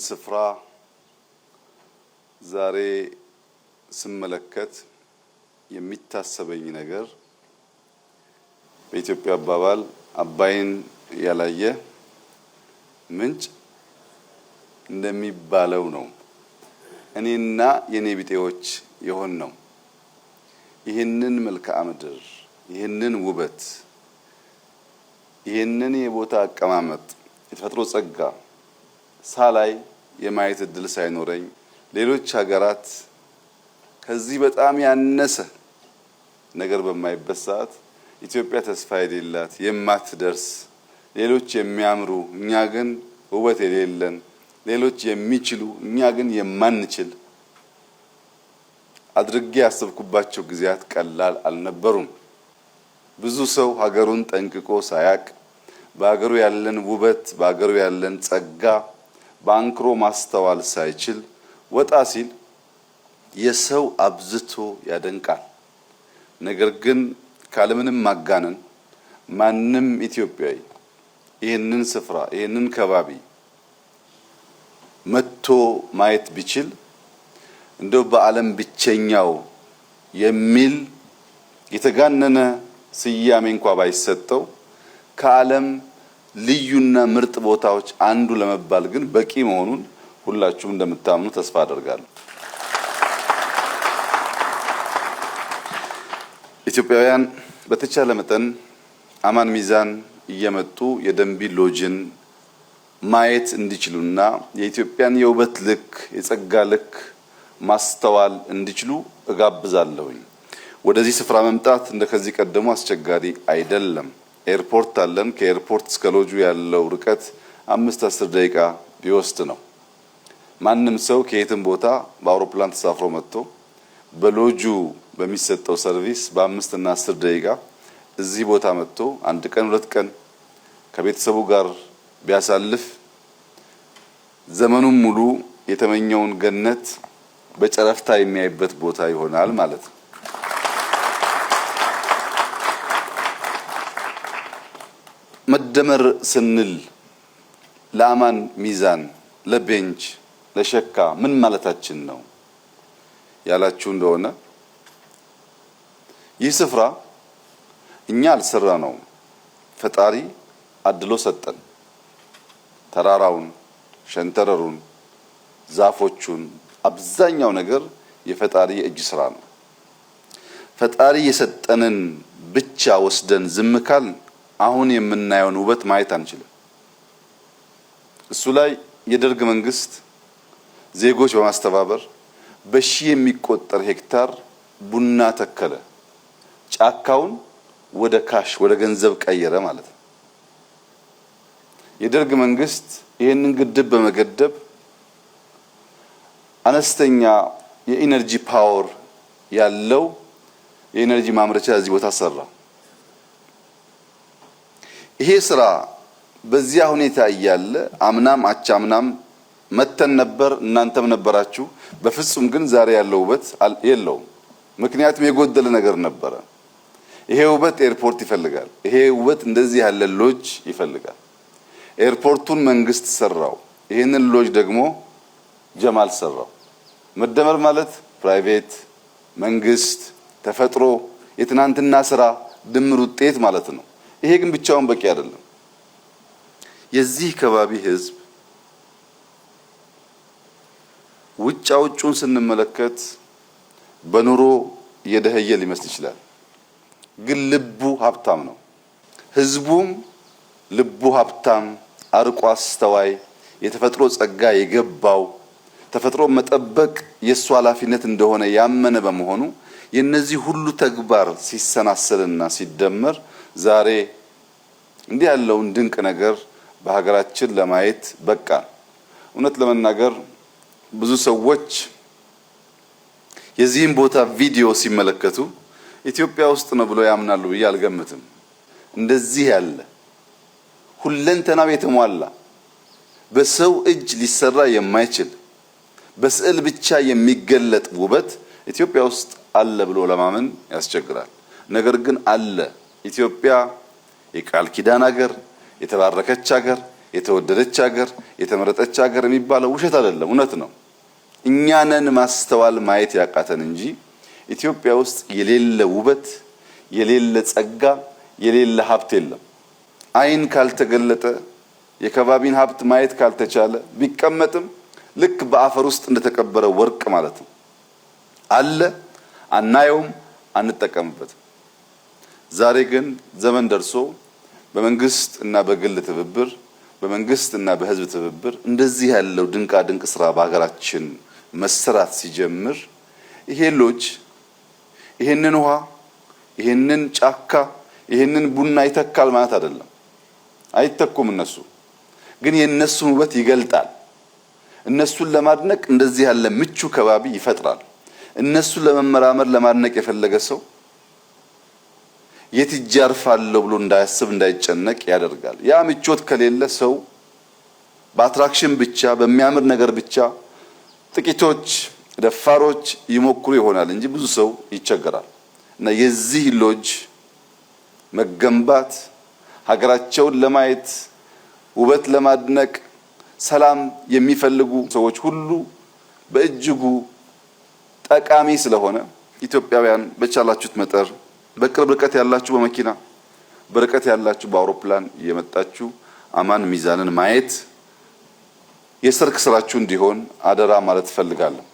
ስፍራ ዛሬ ስመለከት የሚታሰበኝ ነገር በኢትዮጵያ አባባል አባይን ያላየ ምንጭ እንደሚባለው ነው። እኔና የኔ ቢጤዎች የሆን ነው። ይህንን መልክዓ ምድር፣ ይህንን ውበት፣ ይህንን የቦታ አቀማመጥ፣ የተፈጥሮ ጸጋ ሳላይ የማየት እድል ሳይኖረኝ ሌሎች ሀገራት ከዚህ በጣም ያነሰ ነገር በማይበት ሰዓት ኢትዮጵያ ተስፋ የሌላት የማትደርስ ሌሎች የሚያምሩ እኛ ግን ውበት የሌለን ሌሎች የሚችሉ እኛ ግን የማንችል አድርጌ ያሰብኩባቸው ጊዜያት ቀላል አልነበሩም። ብዙ ሰው ሀገሩን ጠንቅቆ ሳያቅ በሀገሩ ያለን ውበት በሀገሩ ያለን ጸጋ በአንክሮ ማስተዋል ሳይችል ወጣ ሲል የሰው አብዝቶ ያደንቃል። ነገር ግን ካለምንም ማጋነን ማንም ኢትዮጵያዊ ይህንን ስፍራ ይህንን ከባቢ መጥቶ ማየት ቢችል እንደው በዓለም ብቸኛው የሚል የተጋነነ ስያሜ እንኳን ባይሰጠው ከዓለም ልዩና ምርጥ ቦታዎች አንዱ ለመባል ግን በቂ መሆኑን ሁላችሁም እንደምታምኑ ተስፋ አደርጋለሁ። ኢትዮጵያውያን በተቻለ መጠን አማን ሚዛን እየመጡ የደንቢ ሎጅን ማየት እንዲችሉና የኢትዮጵያን የውበት ልክ የጸጋ ልክ ማስተዋል እንዲችሉ እጋብዛለሁኝ። ወደዚህ ስፍራ መምጣት እንደከዚህ ቀደሙ አስቸጋሪ አይደለም። ኤርፖርት አለን። ከኤርፖርት እስከ ሎጁ ያለው ርቀት 5-10 ደቂቃ ቢወስድ ነው። ማንም ሰው ከየትም ቦታ በአውሮፕላን ተሳፍሮ መጥቶ በሎጁ በሚሰጠው ሰርቪስ በ5 እና 10 ደቂቃ እዚህ ቦታ መጥቶ 1 ቀን 2 ቀን ከቤተሰቡ ጋር ቢያሳልፍ ዘመኑን ሙሉ የተመኘውን ገነት በጨረፍታ የሚያይበት ቦታ ይሆናል ማለት ነው። መደመር ስንል ለአማን ሚዛን፣ ለቤንች፣ ለሸካ ምን ማለታችን ነው ያላችሁ እንደሆነ ይህ ስፍራ እኛ አልሰራ ነው፣ ፈጣሪ አድሎ ሰጠን። ተራራውን፣ ሸንተረሩን፣ ዛፎቹን አብዛኛው ነገር የፈጣሪ የእጅ ስራ ነው። ፈጣሪ የሰጠንን ብቻ ወስደን ዝም ካል አሁን የምናየውን ውበት ማየት አንችልም። እሱ ላይ የደርግ መንግስት ዜጎች በማስተባበር በሺህ የሚቆጠር ሄክታር ቡና ተከለ። ጫካውን ወደ ካሽ ወደ ገንዘብ ቀየረ ማለት ነው። የደርግ መንግስት ይህንን ግድብ በመገደብ አነስተኛ የኢነርጂ ፓወር ያለው የኢነርጂ ማምረቻ እዚህ ቦታ ሰራ። ይሄ ስራ በዚያ ሁኔታ እያለ አምናም አቻምናም መተን ነበር፣ እናንተም ነበራችሁ። በፍጹም ግን ዛሬ ያለው ውበት የለውም። ምክንያቱም የጎደለ ነገር ነበረ። ይሄ ውበት ኤርፖርት ይፈልጋል። ይሄ ውበት እንደዚህ ያለ ሎጅ ይፈልጋል። ኤርፖርቱን መንግስት ሰራው፣ ይሄንን ሎጅ ደግሞ ጀማል ሰራው። መደመር ማለት ፕራይቬት፣ መንግስት፣ ተፈጥሮ የትናንትና ስራ ድምር ውጤት ማለት ነው። ይሄ ግን ብቻውን በቂ አይደለም። የዚህ ከባቢ ህዝብ ውጫውን ስንመለከት በኑሮ የደህየ ሊመስል ይችላል፣ ግን ልቡ ሀብታም ነው። ህዝቡም ልቡ ሀብታም፣ አርቆ አስተዋይ፣ የተፈጥሮ ጸጋ የገባው ተፈጥሮ መጠበቅ የሱ ኃላፊነት እንደሆነ ያመነ በመሆኑ የነዚህ ሁሉ ተግባር ሲሰናሰልና ሲደመር ዛሬ እንዲህ ያለውን ድንቅ ነገር በሀገራችን ለማየት በቃ። እውነት ለመናገር ብዙ ሰዎች የዚህን ቦታ ቪዲዮ ሲመለከቱ ኢትዮጵያ ውስጥ ነው ብለው ያምናሉ ብዬ አልገምትም። እንደዚህ ያለ ሁለንተናው የተሟላ በሰው እጅ ሊሰራ የማይችል በስዕል ብቻ የሚገለጥ ውበት ኢትዮጵያ ውስጥ አለ ብሎ ለማመን ያስቸግራል። ነገር ግን አለ። ኢትዮጵያ የቃል ኪዳን ሀገር፣ የተባረከች ሀገር፣ የተወደደች ሀገር፣ የተመረጠች ሀገር የሚባለው ውሸት አይደለም፣ እውነት ነው። እኛንን ማስተዋል ማየት ያቃተን እንጂ ኢትዮጵያ ውስጥ የሌለ ውበት፣ የሌለ ጸጋ፣ የሌለ ሀብት የለም። አይን ካልተገለጠ የከባቢን ሀብት ማየት ካልተቻለ ቢቀመጥም ልክ በአፈር ውስጥ እንደተቀበረ ወርቅ ማለት ነው። አለ፣ አናየውም፣ አንጠቀምበትም። ዛሬ ግን ዘመን ደርሶ በመንግስት እና በግል ትብብር፣ በመንግስት እና በህዝብ ትብብር እንደዚህ ያለው ድንቃ ድንቅ ስራ በሀገራችን መሰራት ሲጀምር ይሄ ሎጅ ይሄንን ውሃ፣ ይሄንን ጫካ፣ ይሄንን ቡና ይተካል ማለት አይደለም። አይተኩም። እነሱ ግን የነሱን ውበት ይገልጣል። እነሱን ለማድነቅ እንደዚህ ያለ ምቹ ከባቢ ይፈጥራል። እነሱን ለመመራመር ለማድነቅ የፈለገ ሰው የት ይጃርፋል ብሎ እንዳያስብ እንዳይጨነቅ ያደርጋል። ያ ምቾት ከሌለ ሰው በአትራክሽን ብቻ በሚያምር ነገር ብቻ ጥቂቶች ደፋሮች ይሞክሩ ይሆናል እንጂ ብዙ ሰው ይቸገራል። እና የዚህ ሎጅ መገንባት ሀገራቸውን ለማየት ውበት ለማድነቅ ሰላም የሚፈልጉ ሰዎች ሁሉ በእጅጉ ጠቃሚ ስለሆነ ኢትዮጵያውያን በቻላችሁት መጠር በቅርብ ርቀት ያላችሁ በመኪና በርቀት ያላችሁ በአውሮፕላን እየመጣችሁ አማን ሚዛንን ማየት የሰርክ ስራችሁ እንዲሆን አደራ ማለት ፈልጋለሁ።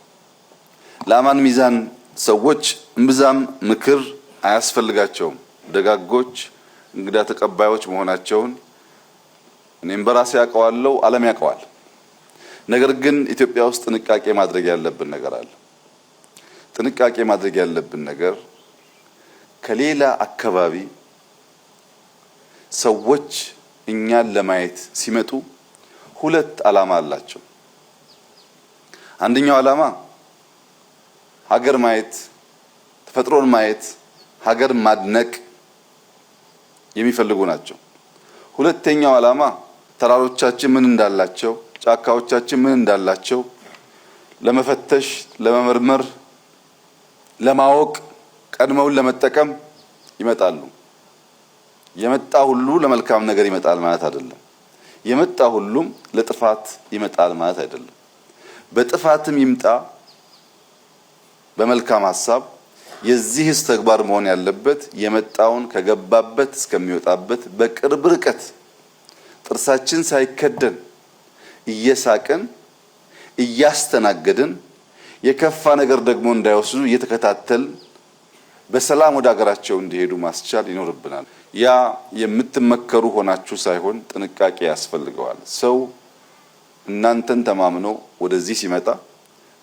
ለአማን ሚዛን ሰዎች እምብዛም ምክር አያስፈልጋቸውም። ደጋጎች እንግዳ ተቀባዮች መሆናቸውን እኔም በራሴ ያውቀዋለሁ፣ ዓለም ያውቀዋል። ነገር ግን ኢትዮጵያ ውስጥ ጥንቃቄ ማድረግ ያለብን ነገር አለ። ጥንቃቄ ማድረግ ያለብን ነገር ከሌላ አካባቢ ሰዎች እኛን ለማየት ሲመጡ ሁለት ዓላማ አላቸው። አንደኛው ዓላማ ሀገር ማየት፣ ተፈጥሮን ማየት፣ ሀገር ማድነቅ የሚፈልጉ ናቸው። ሁለተኛው ዓላማ ተራሮቻችን ምን እንዳላቸው፣ ጫካዎቻችን ምን እንዳላቸው ለመፈተሽ፣ ለመመርመር፣ ለማወቅ፣ ቀድመውን ለመጠቀም ይመጣሉ። የመጣ ሁሉ ለመልካም ነገር ይመጣል ማለት አይደለም። የመጣ ሁሉም ለጥፋት ይመጣል ማለት አይደለም። በጥፋትም ይምጣ በመልካም ሐሳብ የዚህስ ተግባር መሆን ያለበት የመጣውን ከገባበት እስከሚወጣበት በቅርብ ርቀት ጥርሳችን ሳይከደን እየሳቅን እያስተናገድን የከፋ ነገር ደግሞ እንዳይወስዱ እየተከታተል በሰላም ወደ ሀገራቸው እንዲሄዱ ማስቻል ይኖርብናል። ያ የምትመከሩ ሆናችሁ ሳይሆን ጥንቃቄ ያስፈልገዋል። ሰው እናንተን ተማምኖ ወደዚህ ሲመጣ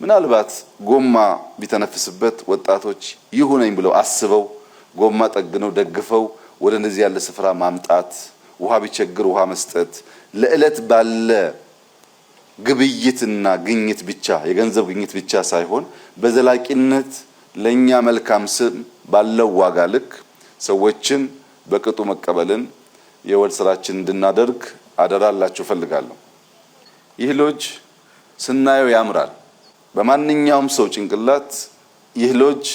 ምናልባት ጎማ ቢተነፍስበት ወጣቶች ይሁነኝ ብለው አስበው ጎማ ጠግነው ደግፈው ወደ እንደዚህ ያለ ስፍራ ማምጣት፣ ውሃ ቢቸግር ውሃ መስጠት፣ ለዕለት ባለ ግብይትና ግኝት ብቻ የገንዘብ ግኝት ብቻ ሳይሆን በዘላቂነት ለኛ መልካም ስም ባለው ዋጋ ልክ ሰዎችን በቅጡ መቀበልን የወል ስራችን እንድናደርግ አደራላችሁ ፈልጋለሁ። ይህ ሎጅ ስናየው ያምራል። በማንኛውም ሰው ጭንቅላት ይህ ሎጅ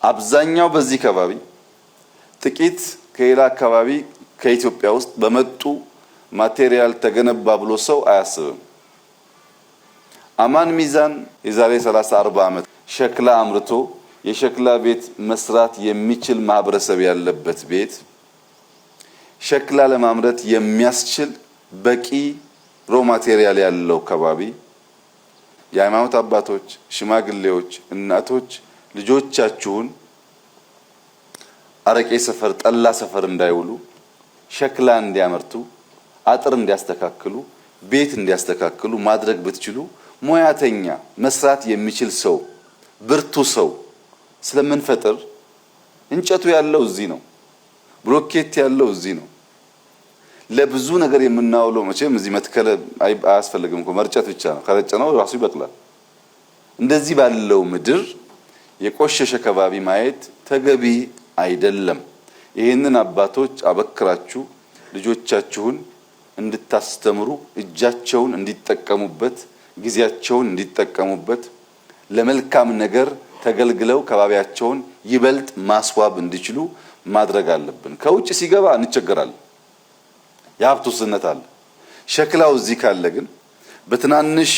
አብዛኛው በዚህ ከባቢ ጥቂት ከሌላ አካባቢ ከኢትዮጵያ ውስጥ በመጡ ማቴሪያል ተገነባ ብሎ ሰው አያስብም። አማን ሚዛን የዛሬ 30-40 ዓመት ሸክላ አምርቶ የሸክላ ቤት መስራት የሚችል ማህበረሰብ ያለበት ቤት ሸክላ ለማምረት የሚያስችል በቂ ሮ ማቴሪያል ያለው ከባቢ የሃይማኖት አባቶች፣ ሽማግሌዎች፣ እናቶች ልጆቻችሁን አረቄ ሰፈር፣ ጠላ ሰፈር እንዳይውሉ ሸክላ እንዲያመርቱ፣ አጥር እንዲያስተካክሉ፣ ቤት እንዲያስተካክሉ ማድረግ ብትችሉ ሙያተኛ መስራት የሚችል ሰው ብርቱ ሰው ስለምንፈጥር እንጨቱ ያለው እዚህ ነው፣ ብሎኬት ያለው እዚህ ነው። ለብዙ ነገር የምናውለው መቼም እዚህ መትከለ አያስፈልግም እኮ መርጨት ብቻ ነው። ከረጨነው ራሱ ይበቅላል። እንደዚህ ባለው ምድር የቆሸሸ ከባቢ ማየት ተገቢ አይደለም። ይህንን አባቶች አበክራችሁ ልጆቻችሁን እንድታስተምሩ እጃቸውን እንዲጠቀሙበት ጊዜያቸውን እንዲጠቀሙበት ለመልካም ነገር ተገልግለው ከባቢያቸውን ይበልጥ ማስዋብ እንዲችሉ ማድረግ አለብን። ከውጭ ሲገባ እንቸገራለን። የሀብት ውስንነት አለ። ሸክላው እዚህ ካለ ግን በትናንሽ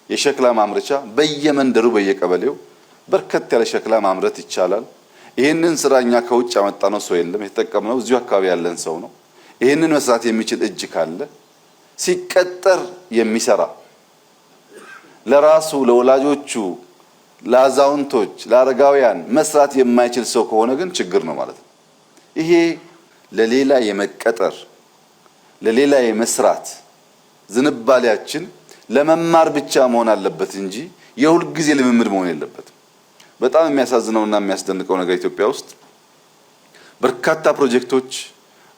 የሸክላ ማምረቻ በየመንደሩ በየቀበሌው በርከት ያለ ሸክላ ማምረት ይቻላል። ይህንን ስራኛ ከውጭ ያመጣነው ሰው የለም፣ የተጠቀምነው እዚሁ አካባቢ ያለን ሰው ነው። ይህንን መስራት የሚችል እጅ ካለ ሲቀጠር የሚሰራ ለራሱ ለወላጆቹ፣ ለአዛውንቶች፣ ለአረጋውያን መስራት የማይችል ሰው ከሆነ ግን ችግር ነው ማለት ነው። ይሄ ለሌላ የመቀጠር ለሌላ የመስራት ዝንባሌያችን ለመማር ብቻ መሆን አለበት እንጂ የሁል ጊዜ ልምምድ መሆን የለበትም። በጣም የሚያሳዝነውና የሚያስደንቀው ነገር ኢትዮጵያ ውስጥ በርካታ ፕሮጀክቶች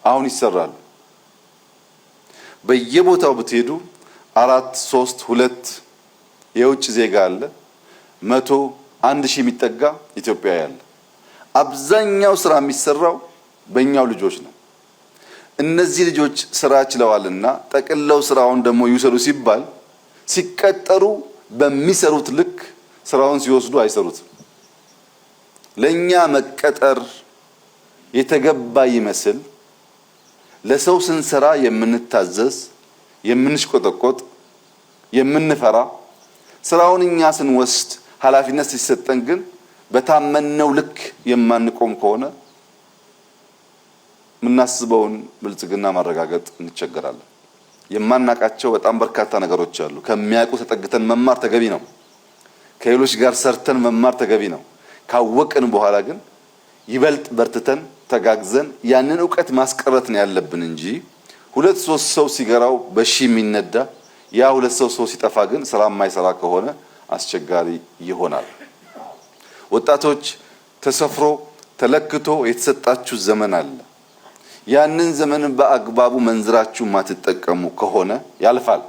አሁን ይሰራሉ። በየቦታው ብትሄዱ 4፣ 3፣ 2 የውጭ ዜጋ አለ፣ 100፣ 1000 የሚጠጋ ኢትዮጵያዊ አለ። አብዛኛው ስራ የሚሰራው በእኛው ልጆች ነው። እነዚህ ልጆች ስራ ችለዋልና ጠቅልለው ስራውን ደግሞ ይውሰዱ ሲባል ሲቀጠሩ በሚሰሩት ልክ ስራውን ሲወስዱ አይሰሩትም። ለኛ መቀጠር የተገባ ይመስል ለሰው ስንሰራ የምንታዘዝ፣ የምንሽቆጠቆጥ፣ የምንፈራ ስራውን እኛ ስንወስድ ኃላፊነት ሲሰጠን ግን በታመነው ልክ የማንቆም ከሆነ የምናስበውን ብልጽግና ማረጋገጥ እንቸገራለን። የማናቃቸው በጣም በርካታ ነገሮች አሉ። ከሚያውቁ ተጠግተን መማር ተገቢ ነው። ከሌሎች ጋር ሰርተን መማር ተገቢ ነው። ካወቅን በኋላ ግን ይበልጥ በርትተን ተጋግዘን ያንን ዕውቀት ማስቀረት ነው ያለብን እንጂ 2-3 ሰው ሲገራው በሺ የሚነዳ ያ 2 ሰው ሲጠፋ ግን ስራ የማይሰራ ከሆነ አስቸጋሪ ይሆናል። ወጣቶች ተሰፍሮ ተለክቶ የተሰጣችሁ ዘመን አለ። ያንን ዘመን በአግባቡ መንዝራችሁ ማትጠቀሙ ከሆነ ያልፋል።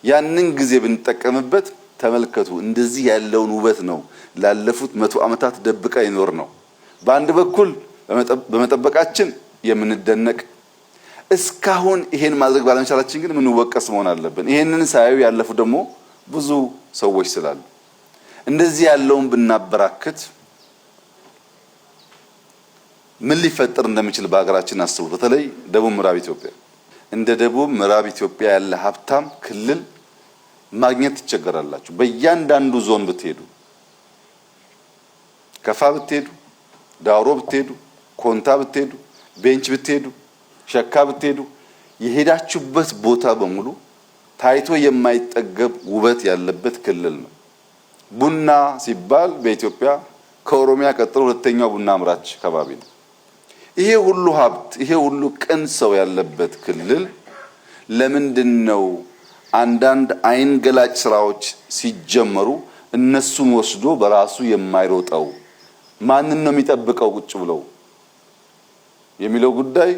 ያንን ጊዜ ብንጠቀምበት ተመልከቱ፣ እንደዚህ ያለውን ውበት ነው ላለፉት 100 ዓመታት ደብቀ ይኖር ነው። በአንድ በኩል በመጠበቃችን የምንደነቅ፣ እስካሁን ይሄን ማድረግ ባለመቻላችን ግን ምንወቀስ መሆን አለብን። ይሄንን ሳያዩ ያለፉ ደግሞ ብዙ ሰዎች ስላሉ እንደዚህ ያለውን ብናበራክት ምን ሊፈጠር እንደሚችል በሀገራችን አስቡ። በተለይ ደቡብ ምዕራብ ኢትዮጵያ፣ እንደ ደቡብ ምዕራብ ኢትዮጵያ ያለ ሀብታም ክልል ማግኘት ትቸገራላችሁ። በእያንዳንዱ ዞን ብትሄዱ፣ ከፋ ብትሄዱ፣ ዳውሮ ብትሄዱ፣ ኮንታ ብትሄዱ፣ ቤንች ብትሄዱ፣ ሸካ ብትሄዱ፣ የሄዳችሁበት ቦታ በሙሉ ታይቶ የማይጠገብ ውበት ያለበት ክልል ነው። ቡና ሲባል በኢትዮጵያ ከኦሮሚያ ቀጥሎ ሁለተኛው ቡና አምራች ከባቢ ነው። ይሄ ሁሉ ሀብት፣ ይሄ ሁሉ ቅን ሰው ያለበት ክልል ለምንድነው አንዳንድ አይን ገላጭ ስራዎች ሲጀመሩ እነሱን ወስዶ በራሱ የማይሮጠው? ማንን ነው የሚጠብቀው ቁጭ ብለው የሚለው ጉዳይ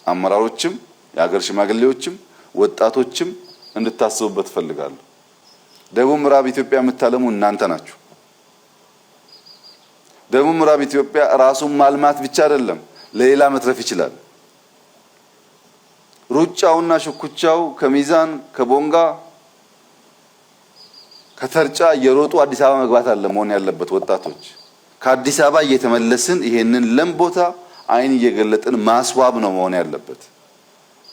አመራሮችም፣ የሀገር ሽማግሌዎችም፣ ወጣቶችም እንድታስቡበት ፈልጋለሁ። ደቡብ ምዕራብ ኢትዮጵያ የምታለሙ እናንተ ናችሁ። ደቡብ ምዕራብ ኢትዮጵያ ራሱን ማልማት ብቻ አይደለም ለሌላ መትረፍ ይችላል። ሩጫውና ሽኩቻው ከሚዛን ከቦንጋ ከተርጫ እየሮጡ አዲስ አበባ መግባት አለ መሆን ያለበት። ወጣቶች ከአዲስ አበባ እየተመለስን ይሄንን ለም ቦታ አይን እየገለጥን ማስዋብ ነው መሆን ያለበት።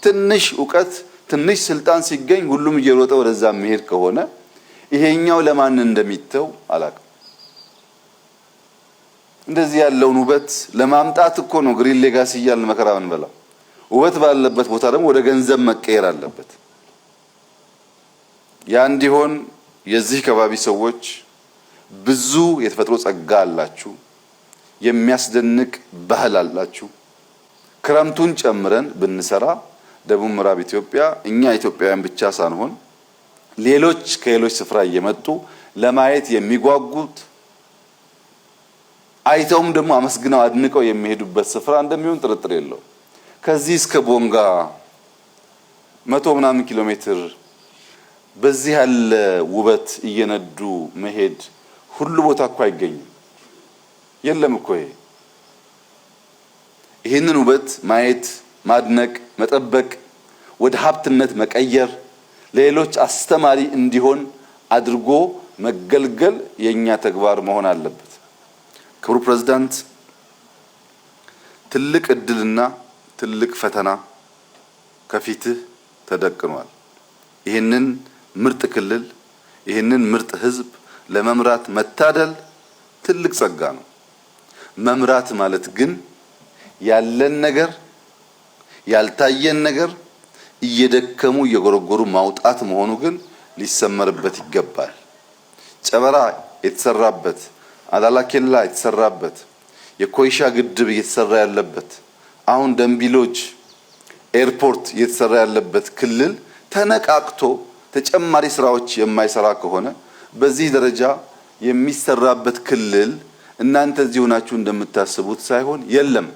ትንሽ ዕውቀት ትንሽ ስልጣን ሲገኝ ሁሉም እየሮጠ ወደዛ መሄድ ከሆነ ይሄኛው ለማን እንደሚተው አላውቅም። እንደዚህ ያለውን ውበት ለማምጣት እኮ ነው ግሪን ሌጋሲ እያልን መከራ እንበላው። ውበት ባለበት ቦታ ደግሞ ወደ ገንዘብ መቀየር አለበት። ያ እንዲሆን የዚህ ከባቢ ሰዎች ብዙ የተፈጥሮ ጸጋ አላችሁ፣ የሚያስደንቅ ባህል አላችሁ። ክረምቱን ጨምረን ብንሰራ ደቡብ ምዕራብ ኢትዮጵያ እኛ ኢትዮጵያውያን ብቻ ሳንሆን ሌሎች ከሌሎች ስፍራ እየመጡ ለማየት የሚጓጉት አይተውም ደግሞ አመስግነው አድንቀው የሚሄዱበት ስፍራ እንደሚሆን ጥርጥር የለው። ከዚህ እስከ ቦንጋ 100 ምናምን ኪሎ ሜትር በዚህ ያለ ውበት እየነዱ መሄድ ሁሉ ቦታ እኮ አይገኝም። የለም እኮ ይሄንን ውበት ማየት፣ ማድነቅ፣ መጠበቅ፣ ወደ ሀብትነት መቀየር፣ ለሌሎች አስተማሪ እንዲሆን አድርጎ መገልገል የኛ ተግባር መሆን አለበት። ክቡር ፕሬዝዳንት፣ ትልቅ እድልና ትልቅ ፈተና ከፊትህ ተደቅኗል። ይህንን ምርጥ ክልል ይህንን ምርጥ ህዝብ ለመምራት መታደል ትልቅ ጸጋ ነው። መምራት ማለት ግን ያለን ነገር ያልታየን ነገር እየደከሙ እየጎረጎሩ ማውጣት መሆኑ ግን ሊሰመርበት ይገባል። ጨበራ የተሰራበት፣ አላላ ኬላ የተሰራበት፣ የኮይሻ ግድብ እየተሰራ ያለበት፣ አሁን ደምቢሎጅ ኤርፖርት እየተሰራ ያለበት ክልል ተነቃቅቶ ተጨማሪ ስራዎች የማይሰራ ከሆነ በዚህ ደረጃ የሚሰራበት ክልል እናንተ እዚህ ሆናችሁ እንደምታስቡት ሳይሆን የለም።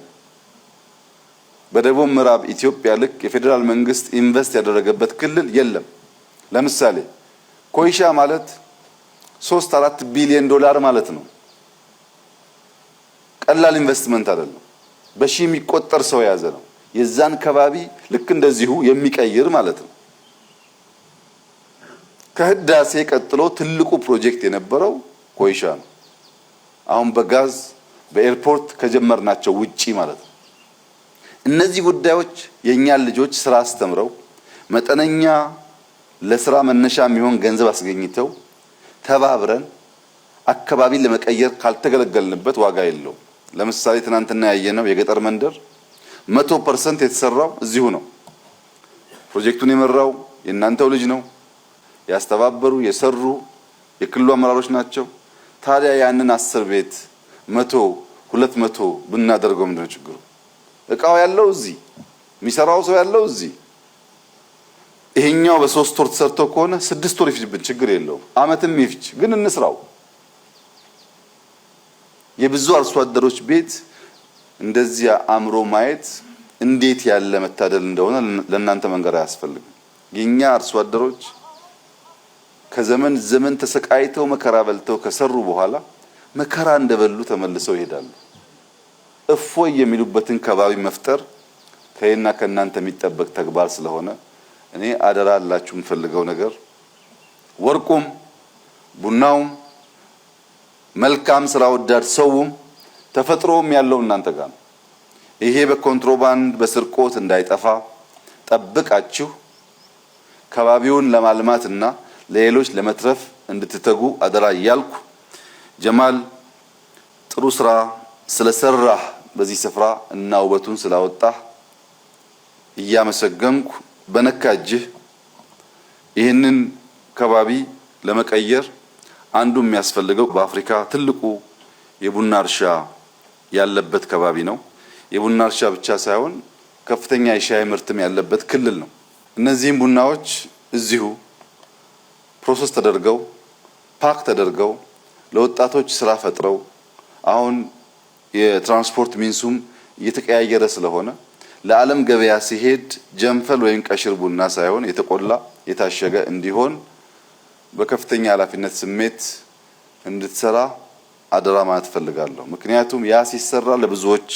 በደቡብ ምዕራብ ኢትዮጵያ ልክ የፌዴራል መንግስት ኢንቨስት ያደረገበት ክልል የለም። ለምሳሌ ኮይሻ ማለት 3-4 ቢሊዮን ዶላር ማለት ነው። ቀላል ኢንቨስትመንት አይደለም። በሺህ የሚቆጠር ሰው የያዘ ነው። የዛን ከባቢ ልክ እንደዚሁ የሚቀይር ማለት ነው። ከህዳሴ ቀጥሎ ትልቁ ፕሮጀክት የነበረው ኮይሻ ነው። አሁን በጋዝ በኤርፖርት ከጀመርናቸው ውጪ ማለት ነው። እነዚህ ጉዳዮች የኛን ልጆች ስራ አስተምረው መጠነኛ ለስራ መነሻ የሚሆን ገንዘብ አስገኝተው ተባብረን አካባቢ ለመቀየር ካልተገለገልንበት ዋጋ የለውም። ለምሳሌ ትናንትና ያየነው የገጠር መንደር 100% የተሰራው እዚሁ ነው። ፕሮጀክቱን የመራው የእናንተው ልጅ ነው። ያስተባበሩ የሰሩ የክልሉ አመራሮች ናቸው። ታዲያ ያንን 10 ቤት 100 200 ብናደርገው ምንድነው ችግሩ? እቃው ያለው እዚህ፣ የሚሰራው ሰው ያለው እዚህ። ይሄኛው በ3 ወር ተሰርቶ ከሆነ 6 ወር ይፍጅብን፣ ችግር የለውም። አመትም ይፍጅ፣ ግን እንስራው። የብዙ አርሶ አደሮች ቤት እንደዚያ አምሮ ማየት እንዴት ያለ መታደል እንደሆነ ለእናንተ መንገር አያስፈልግም። የኛ አርሶ አደሮች ከዘመን ዘመን ተሰቃይተው መከራ በልተው ከሰሩ በኋላ መከራ እንደበሉ ተመልሰው ይሄዳሉ። እፎይ የሚሉበትን ከባቢ መፍጠር ከእና ከእናንተ የሚጠበቅ ተግባር ስለሆነ እኔ አደራ አላችሁ የምፈልገው ነገር ወርቁም ቡናውም መልካም ስራ ወዳድ ሰውም ተፈጥሮም ያለው እናንተ ጋር ነው። ይሄ በኮንትሮባንድ በስርቆት እንዳይጠፋ ጠብቃችሁ ከባቢውን ለማልማትና ለሌሎች ለመትረፍ እንድትተጉ አደራ እያልኩ ጀማል ጥሩ ስራ ስለሰራህ በዚህ ስፍራ እና ውበቱን ስላወጣህ እያመሰገንኩ በነካጅህ ይህንን ከባቢ ለመቀየር አንዱ የሚያስፈልገው በአፍሪካ ትልቁ የቡና እርሻ ያለበት ከባቢ ነው። የቡና እርሻ ብቻ ሳይሆን ከፍተኛ የሻይ ምርትም ያለበት ክልል ነው። እነዚህም ቡናዎች እዚሁ ፕሮሰስ ተደርገው ፓክ ተደርገው ለወጣቶች ስራ ፈጥረው አሁን የትራንስፖርት ሚንሱም እየተቀያየረ ስለሆነ ለዓለም ገበያ ሲሄድ ጀንፈል ወይም ቀሽር ቡና ሳይሆን የተቆላ የታሸገ እንዲሆን በከፍተኛ ኃላፊነት ስሜት እንድትሰራ አደራ ማለት ፈልጋለሁ። ምክንያቱም ያ ሲሰራ ለብዙዎች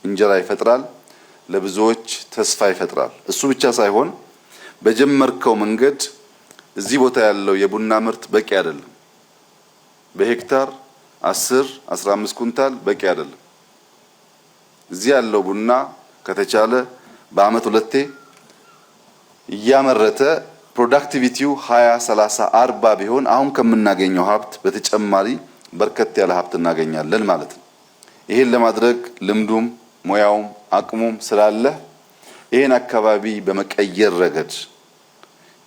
እንጀራ ይፈጥራል፣ ለብዙዎች ተስፋ ይፈጥራል። እሱ ብቻ ሳይሆን በጀመርከው መንገድ እዚህ ቦታ ያለው የቡና ምርት በቂ አይደለም። በሄክታር 10-15 ኩንታል በቂ አይደለም። እዚህ ያለው ቡና ከተቻለ በአመት 2 እያመረተ ፕሮዳክቲቪቲው 20-30-40 ቢሆን አሁን ከምናገኘው ሀብት በተጨማሪ በርከት ያለ ሀብት እናገኛለን ማለት ነው። ይሄን ለማድረግ ልምዱም ሙያውም አቅሙም ስላለ ይሄን አካባቢ በመቀየር ረገድ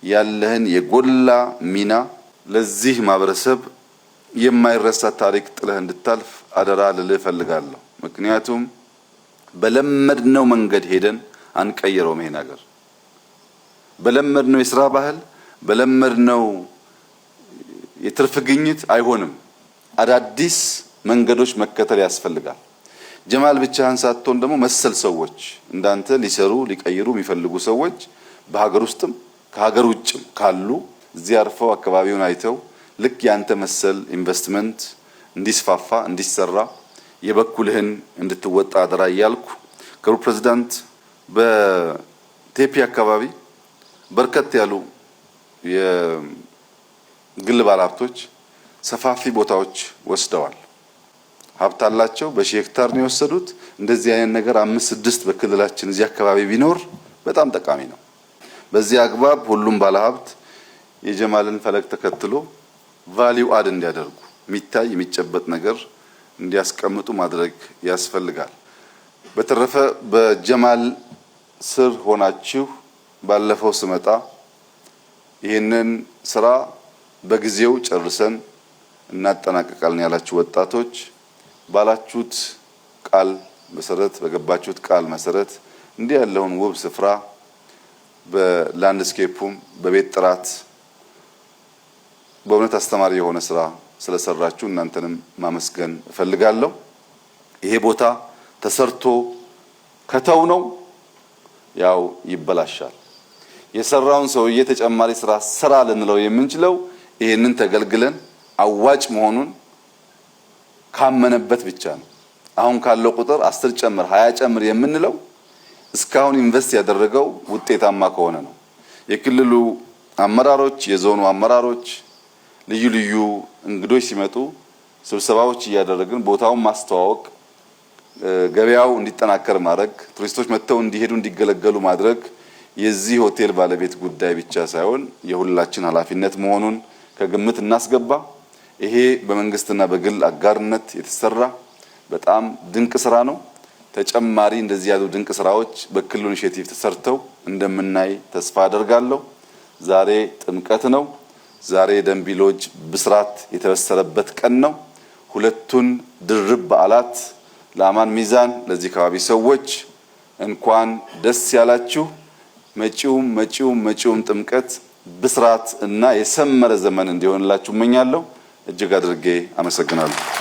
ያለህን የጎላ ሚና ለዚህ ማህበረሰብ የማይረሳ ታሪክ ጥለህ እንድታልፍ አደራ ልልህ እፈልጋለሁ። ምክንያቱም በለመድነው መንገድ ሄደን አንቀይረውም። ይሄን ነገር በለመድነው የሥራ ባህል በለመድነው የትርፍ ግኝት አይሆንም። አዳዲስ መንገዶች መከተል ያስፈልጋል። ጀማል ብቻህን ሳትሆን ደግሞ መሰል ሰዎች እንዳንተ ሊሰሩ ሊቀይሩ የሚፈልጉ ሰዎች በሀገር ውስጥም ከሀገር ውጭም ካሉ እዚህ አርፈው አካባቢውን አይተው ልክ ያንተ መሰል ኢንቨስትመንት እንዲስፋፋ እንዲሰራ የበኩልህን እንድትወጣ አደራ እያልኩ ክቡር ፕሬዝዳንት በቴፒ አካባቢ በርከት ያሉ የግል ባለሀብቶች ሰፋፊ ቦታዎች ወስደዋል። ሀብት አላቸው። በሺህ ሄክታር ነው የወሰዱት። እንደዚህ አይነት ነገር 5-6 በክልላችን እዚህ አካባቢ ቢኖር በጣም ጠቃሚ ነው። በዚህ አግባብ ሁሉም ባለሀብት የጀማልን ፈለግ ተከትሎ ቫልዩ አድ እንዲያደርጉ የሚታይ የሚጨበጥ ነገር እንዲያስቀምጡ ማድረግ ያስፈልጋል። በተረፈ በጀማል ስር ሆናችሁ ባለፈው ስመጣ ይህንን ስራ በጊዜው ጨርሰን እናጠናቀቃለን ያላችሁ ወጣቶች ባላችሁት ቃል መሰረት በገባችሁት ቃል መሰረት እንዲህ ያለውን ውብ ስፍራ በላንድስኬፑም በቤት ጥራት በእውነት አስተማሪ የሆነ ስራ ስለሰራችሁ እናንተንም ማመስገን እፈልጋለሁ። ይሄ ቦታ ተሰርቶ ከተው ነው ያው ይበላሻል። የሰራውን ሰውዬ ተጨማሪ ስራ ስራ ልንለው የምንችለው ይሄንን ተገልግለን አዋጭ መሆኑን ካመነበት ብቻ ነው። አሁን ካለው ቁጥር 10 ጨምር 20 ጨምር የምንለው እስካሁን ኢንቨስት ያደረገው ውጤታማ ከሆነ ነው። የክልሉ አመራሮች፣ የዞኑ አመራሮች ልዩ ልዩ እንግዶች ሲመጡ ስብሰባዎች እያደረግን ቦታውን ማስተዋወቅ፣ ገበያው እንዲጠናከር ማድረግ፣ ቱሪስቶች መጥተው እንዲሄዱ እንዲገለገሉ ማድረግ የዚህ ሆቴል ባለቤት ጉዳይ ብቻ ሳይሆን የሁላችን ኃላፊነት መሆኑን ከግምት እናስገባ። ይሄ በመንግስትና በግል አጋርነት የተሰራ በጣም ድንቅ ስራ ነው። ተጨማሪ እንደዚህ ያሉ ድንቅ ስራዎች በክልሉ ኢኒሼቲቭ ተሰርተው እንደምናይ ተስፋ አደርጋለሁ። ዛሬ ጥምቀት ነው። ዛሬ ደንቢ ሎጅ ብስራት የተበሰረበት ቀን ነው። ሁለቱን ድርብ በዓላት ለአማን ሚዛን ለዚህ አካባቢ ሰዎች እንኳን ደስ ያላችሁ። መጪውም ጥምቀት ብስራት እና የሰመረ ዘመን እንዲሆንላችሁ እመኛለሁ። እጅግ አድርጌ አመሰግናለሁ።